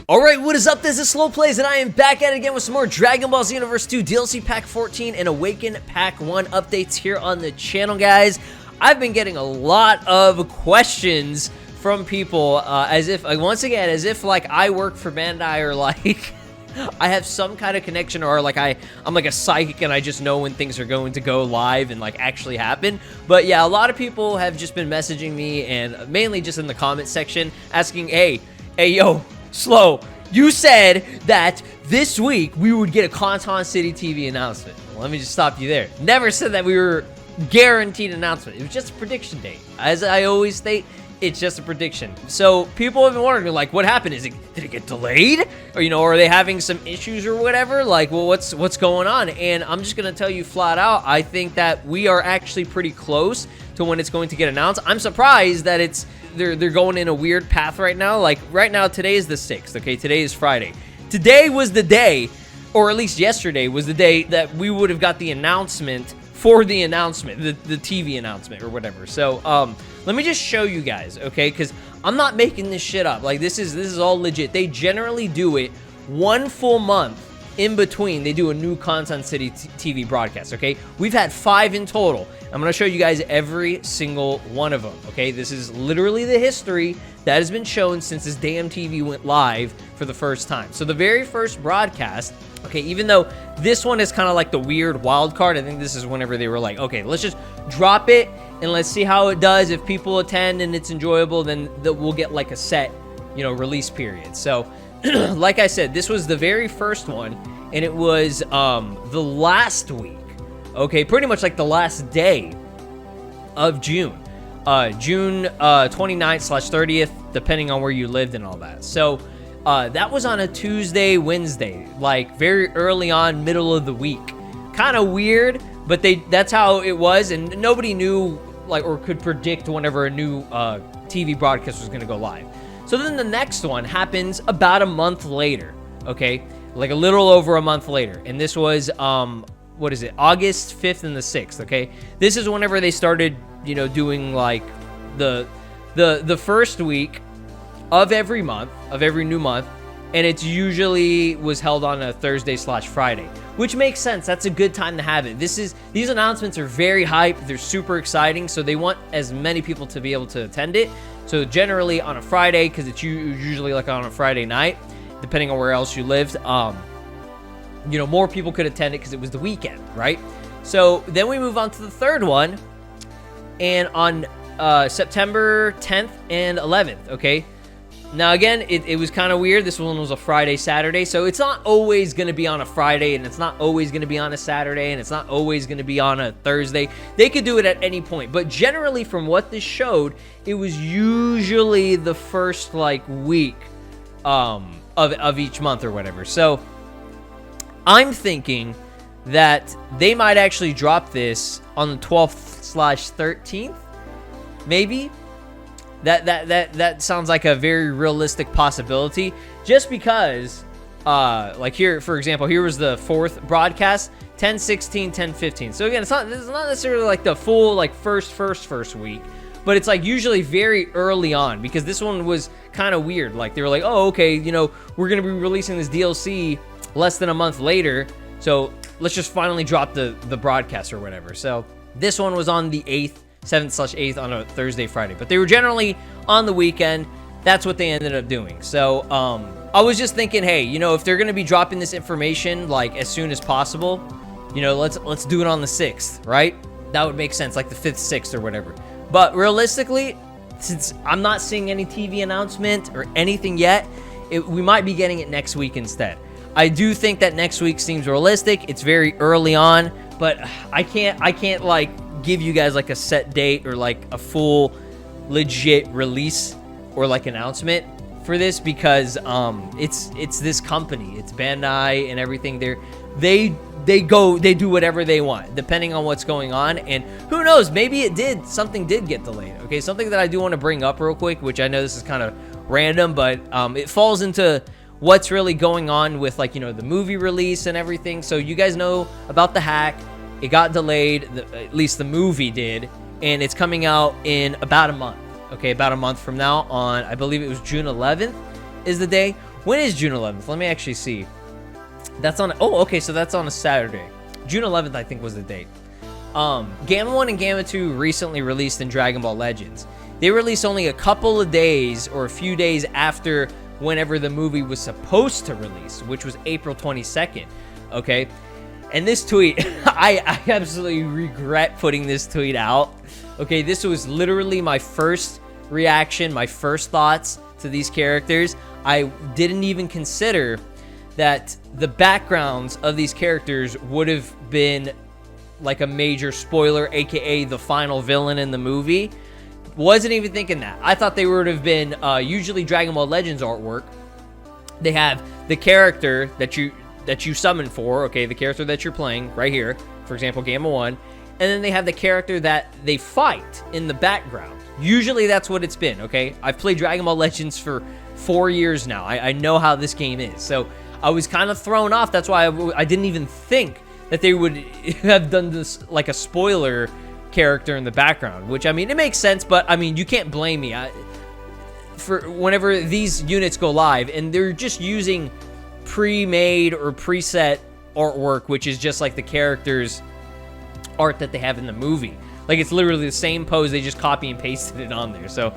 Alright, what is up? This is Slow Plays, and I am back at it again with some more Dragon Ball Xenoverse 2 DLC Pack 14 and Awaken Pack 1 updates here on the channel, guys. I've been getting a lot of questions from people, as if, like, I work for Bandai, or, like, I have some kind of connection, or, like, I'm, like, a psychic, and I just know when things are going to go live and, like, actually happen. But, yeah, a lot of people have just been messaging me, and mainly just in the comment section, asking, hey, yo, Slow, you said that this week we would get a Conton City TV announcement. Well, let me just stop you there. Never said that we were guaranteed an announcement. It was just a prediction date. As I always state, it's just a prediction. So people have been wondering, like, what happened? Did it get delayed? Or, you know, are they having some issues or whatever? Like, well, what's going on? And I'm just gonna tell you flat out, I think that we are actually pretty close to when it's going to get announced. I'm surprised that they're going in a weird path right now. Like, right now, today is the 6th, okay? Today is Friday. Today was the day, or at least yesterday was the day that we would have got the announcement for the announcement, the TV announcement or whatever. So, let me just show you guys, okay? Because I'm not making this shit up. Like, this is all legit. They generally do it one full month in between. They do a new Conton City TV broadcast, okay? We've had 5 in total. I'm going to show you guys every single one of them, okay? This is literally the history that has been shown since this damn TV went live for the first time. So the very first broadcast, okay, even though this one is kind of like the weird wild card, I think this is whenever they were like, okay, let's just drop it and let's see how it does. If people attend and it's enjoyable, then we'll get like a set, you know, release period. So like I said, this was the very first one, and it was the last week, okay, pretty much like the last day of June. June 29th/30th, depending on where you lived and all that. So that was on a Tuesday, Wednesday, like very early on, middle of the week. Kind of weird, but that's how it was, and nobody knew, like, or could predict whenever a new TV broadcast was going to go live. So then the next one happens about a month later, okay? Like a little over a month later. And this was, what is it? August 5th and the 6th, okay? This is whenever they started, you know, doing like the first week of every month, of every new month. And it's usually was held on a Thursday/Friday, which makes sense. That's a good time to have it. These announcements are very hype. They're super exciting. So they want as many people to be able to attend it. So generally on a Friday, because it's usually like on a Friday night, depending on where else you lived, you know, more people could attend it because it was the weekend, right? So then we move on to the third one, and on September 10th and 11th, okay? Now, again, it was kind of weird. This one was a Friday, Saturday, so it's not always going to be on a Friday, and it's not always going to be on a Saturday, and it's not always going to be on a Thursday. They could do it at any point, but generally, from what this showed, it was usually the first, like, week of each month or whatever. So I'm thinking that they might actually drop this on the 12th/13th, maybe. That sounds like a very realistic possibility, just because like here, for example, here was the 4th broadcast, 10/16, 10/15. So again, it's not necessarily like the full, like, first week, but it's like usually very early on, because this one was kind of weird. Like, they were like, oh, okay, you know, we're gonna be releasing this DLC less than a month later, so let's just finally drop the broadcast or whatever. So this one was on the 8th, 7th/8th, on a Thursday, Friday, but they were generally on the weekend. That's what they ended up doing. So I was just thinking, hey, you know, if they're gonna be dropping this information like as soon as possible, you know, let's do it on the 6th, right? That would make sense, like the 5th, 6th, or whatever. But realistically, since I'm not seeing any TV announcement or anything yet, we might be getting it next week instead. I do think that next week seems realistic. It's very early on, but I can't like give you guys like a set date or like a full legit release or like announcement for this, because it's this company, it's Bandai and everything. They do whatever they want depending on what's going on, and who knows, maybe something did get delayed. Okay, something that I do want to bring up real quick, which I know this is kind of random, but it falls into what's really going on with, like, you know, the movie release and everything. So you guys know about the hack. It got delayed, at least the movie did, and it's coming out in about a month. okay, about a month from now on, I believe it was June 11th is the day. When is June 11th? Let me actually see. That's on, oh, okay, so that's on a Saturday. June 11th, I think, was the date. Gamma 1 and Gamma 2 recently released in Dragon Ball Legends. They released only a couple of days or a few days after whenever the movie was supposed to release, which was April 22nd, okay? And this tweet, I absolutely regret putting this tweet out, okay? This was literally my first reaction, my first thoughts to these characters. I didn't even consider that the backgrounds of these characters would have been like a major spoiler, aka the final villain in the movie. Wasn't even thinking that. I thought they would have been usually Dragon Ball Legends artwork. They have the character that you summon for, okay, the character that you're playing right here, for example, Gamma 1, and then they have the character that they fight in the background. Usually that's what it's been, okay? I've played Dragon Ball Legends for 4 years now. I know how this game is. So I was kind of thrown off. That's why I didn't even think that they would have done this like a spoiler character in the background, which, I mean, it makes sense, but I mean, you can't blame me for whenever these units go live and they're just using pre-made or preset artwork, which is just like the characters art that they have in the movie. Like, it's literally the same pose, they just copy and pasted it on there. So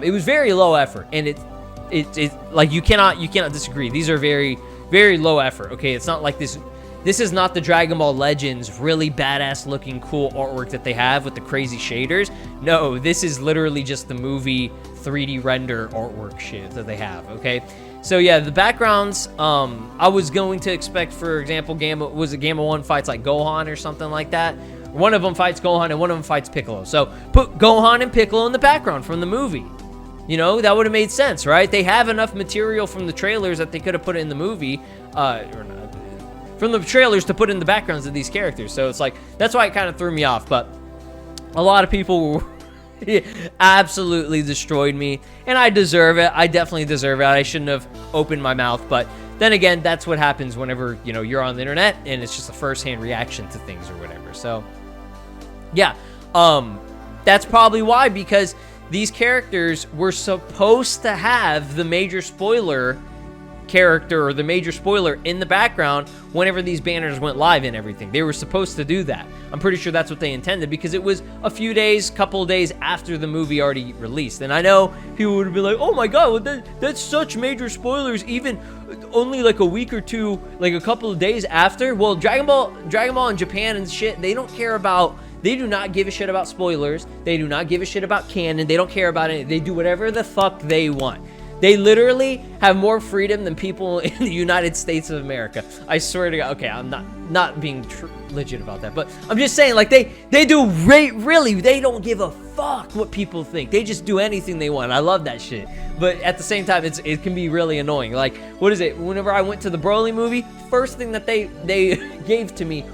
it was very low effort, and it like you cannot disagree. These are very, very low effort. Okay, it's not like this is not the Dragon Ball Legends really badass looking cool artwork that they have with the crazy shaders. No, this is literally just the movie 3D render artwork shit that they have, okay? So yeah, the backgrounds, I was going to expect, for example, Gamma 1 fights like Gohan or something like that. One of them fights Gohan and one of them fights Piccolo. So put Gohan and Piccolo in the background from the movie. You know, that would have made sense, right? They have enough material from the trailers that they could have put it in the movie, or not. From the trailers to put in the backgrounds of these characters. So it's like, that's why it kind of threw me off. But a lot of people absolutely destroyed me, and I deserve it. I definitely deserve it. I shouldn't have opened my mouth, but then again, that's what happens whenever, you know, you're on the internet and it's just a first-hand reaction to things or whatever. So yeah, that's probably why, because these characters were supposed to have the major spoiler character or the major spoiler in the background whenever these banners went live and everything. They were supposed to do that. I'm pretty sure that's what they intended, because it was a few days, couple of days after the movie already released. And I know people would be like, oh my god, that's such major spoilers, even only like a week or two, like a couple of days after. Well, Dragon Ball in Japan and shit, they do not give a shit about spoilers. They do not give a shit about canon. They don't care about it. They do whatever the fuck they want. They literally have more freedom than people in the United States of America. I swear to God. Okay, I'm not being legit about that, but I'm just saying, like, they do really, they don't give a fuck what people think. They just do anything they want. I love that shit. But at the same time, it can be really annoying. Like, what is it? Whenever I went to the Broly movie, first thing that they gave to me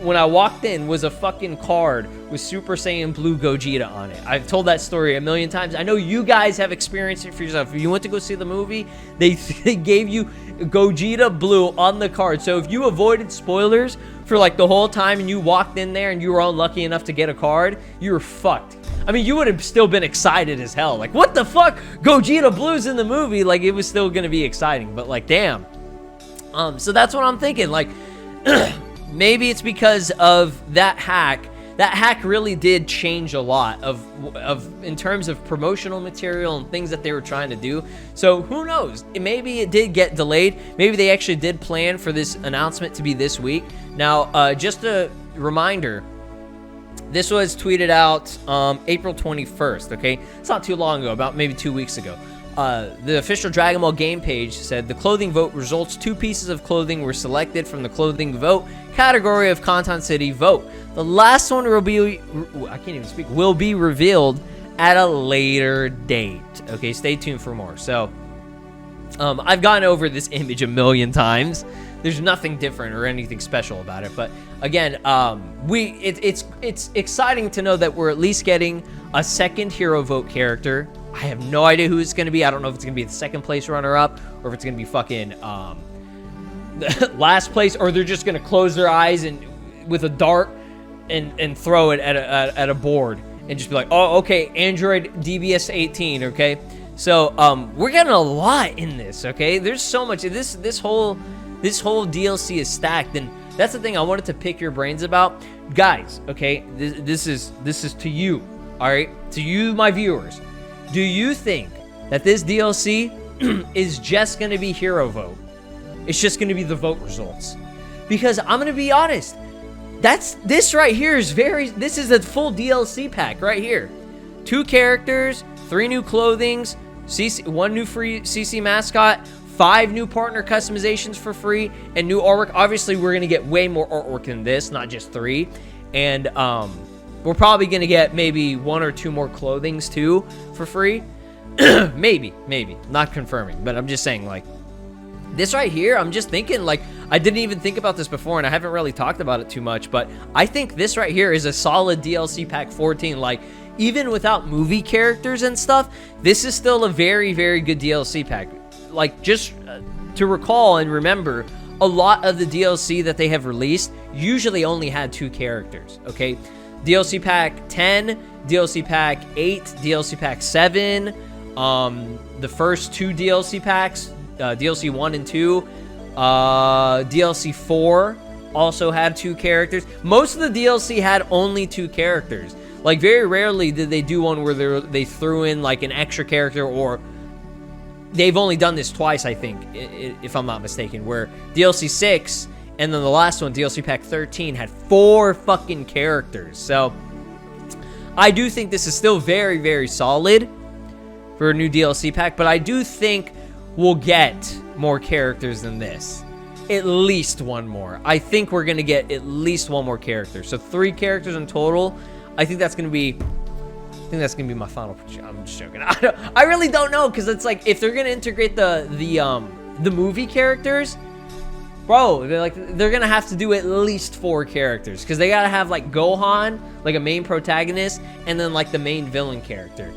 when I walked in was a fucking card with Super Saiyan Blue Gogeta on it. I've told that story a million times. I know you guys have experienced it for yourself. If you went to go see the movie, they gave you Gogeta Blue on the card. So if you avoided spoilers for like the whole time and you walked in there and you were unlucky enough to get a card, you were fucked. I mean, you would have still been excited as hell. Like, what the fuck? Gogeta Blue's in the movie. Like, it was still gonna be exciting, but like, damn. So that's what I'm thinking. Like, maybe it's because of that hack. That hack really did change a lot of in terms of promotional material and things that they were trying to do. So who knows? Maybe it did get delayed. Maybe they actually did plan for this announcement to be this week. Now, just a reminder, this was tweeted out April 21st, okay? It's not too long ago, about maybe 2 weeks ago. The official Dragon Ball game page said the clothing vote results: 2 pieces of clothing were selected from the clothing vote category of Conton City vote. The last one will be revealed at a later date. Okay, stay tuned for more. So I've gone over this image a million times. There's nothing different or anything special about it, but again, it's exciting to know that we're at least getting a second hero vote character. I have no idea who it's going to be. I don't know if it's going to be the second place runner-up or if it's going to be fucking last place, or they're just going to close their eyes and with a dart and throw it at a board and just be like, oh, okay, Android DBS 18, okay? So, we're getting a lot in this, okay? There's so much. This whole DLC is stacked, and that's the thing I wanted to pick your brains about. Guys, okay, this is to you, all right? To you, my viewers. Do you think that this DLC is just going to be hero vote? It's just going to be the vote results? Because I'm going to be honest, this right here is this is a full DLC pack right here. 2 characters, 3 new clothings, 1 new free CC mascot, 5 new partner customizations for free, and new artwork. Obviously, we're going to get way more artwork than this, not just 3. And we're probably going to get maybe 1 or 2 more clothings too for free. maybe. Not confirming, but I'm just saying, like, this right here, I'm just thinking, like, I didn't even think about this before, and I haven't really talked about it too much, but I think this right here is a solid DLC pack 14. Like, even without movie characters and stuff, this is still a very, very good DLC pack. Like, just to recall and remember, a lot of the DLC that they have released usually only had 2 characters, okay? DLC pack 10, DLC pack 8, DLC pack 7, the first 2 DLC packs, DLC 1 and 2, DLC 4 also had 2 characters. Most of the DLC had only 2 characters. Like, very rarely did they do one where they threw in, like, an extra character, or they've only done this twice, I think, if I'm not mistaken, where DLC 6 and then the last one, DLC pack 13, had 4 fucking characters. So, I do think this is still very, very solid for a new DLC pack, but I do think we'll get more characters than this. At least 1 more. I think we're going to get at least 1 more character. So 3 characters in total. I think that's going to be my final prediction. I'm just joking. I really don't know, because it's like, if they're going to integrate the movie characters, bro, they're going to have to do at least 4 characters, because they got to have, like, Gohan, like a main protagonist, and then, like, the main villain character.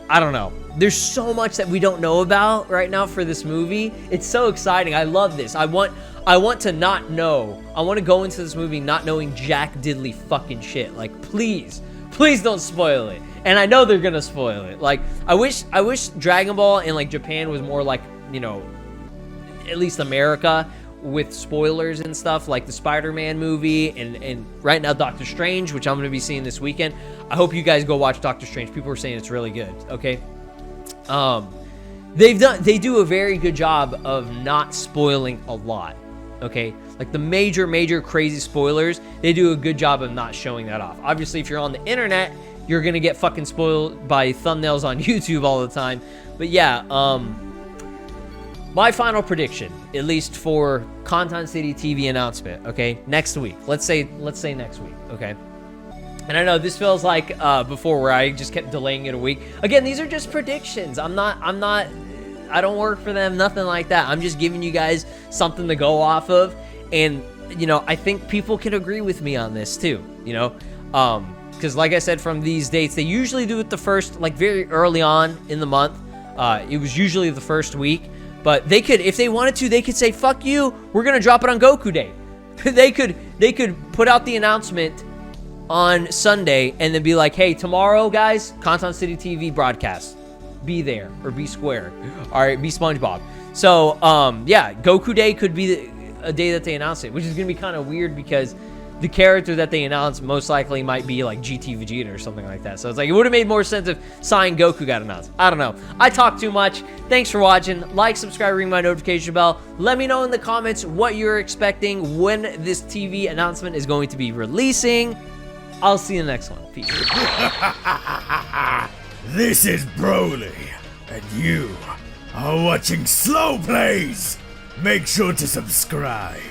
I don't know. There's so much that we don't know about right now for this movie. It's so exciting. I love this. I want to not know. I want to go into this movie not knowing jack diddly fucking shit. Like, please don't spoil it. And I know they're gonna spoil it. Like, I wish Dragon Ball in, like, Japan was more like, you know, at least America, with spoilers and stuff, like the Spider-Man movie, and right now Doctor Strange, which I'm going to be seeing this weekend. I hope you guys go watch Doctor Strange. People are saying it's really good, okay? They do a very good job of not spoiling a lot, okay? Like, the major crazy spoilers, they do a good job of not showing that off. Obviously, if you're on the internet, you're going to get fucking spoiled by thumbnails on YouTube all the time. But yeah, my final prediction, at least for Conton City TV announcement, okay, next week. Let's say next week, okay? And I know this feels like before, where I just kept delaying it a week. Again, these are just predictions. I don't work for them, nothing like that. I'm just giving you guys something to go off of. And, you know, I think people can agree with me on this too, you know? Because like I said, from these dates, they usually do it the first, like, very early on in the month. It was usually the first week. But they could, if they wanted to, they could say, fuck you, we're going to drop it on Goku Day. They could put out the announcement on Sunday and then be like, hey, tomorrow, guys, Conton City TV broadcast. Be there, or be square. All right, be SpongeBob. So, yeah, Goku Day could be a day that they announce it, which is going to be kind of weird, because the character that they announced most likely might be like GT Vegeta or something like that. So it's like, it would have made more sense if Saiyan Goku got announced. I don't know. I talk too much. Thanks for watching. Like, subscribe, ring my notification bell. Let me know in the comments what you're expecting when this TV announcement is going to be releasing. I'll see you in the next one. Peace. This is Broly, and you are watching Slow Plays. Make sure to subscribe,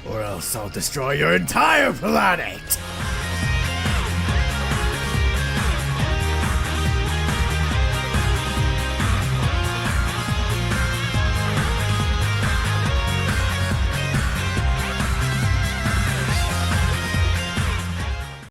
or else I'll destroy your entire planet!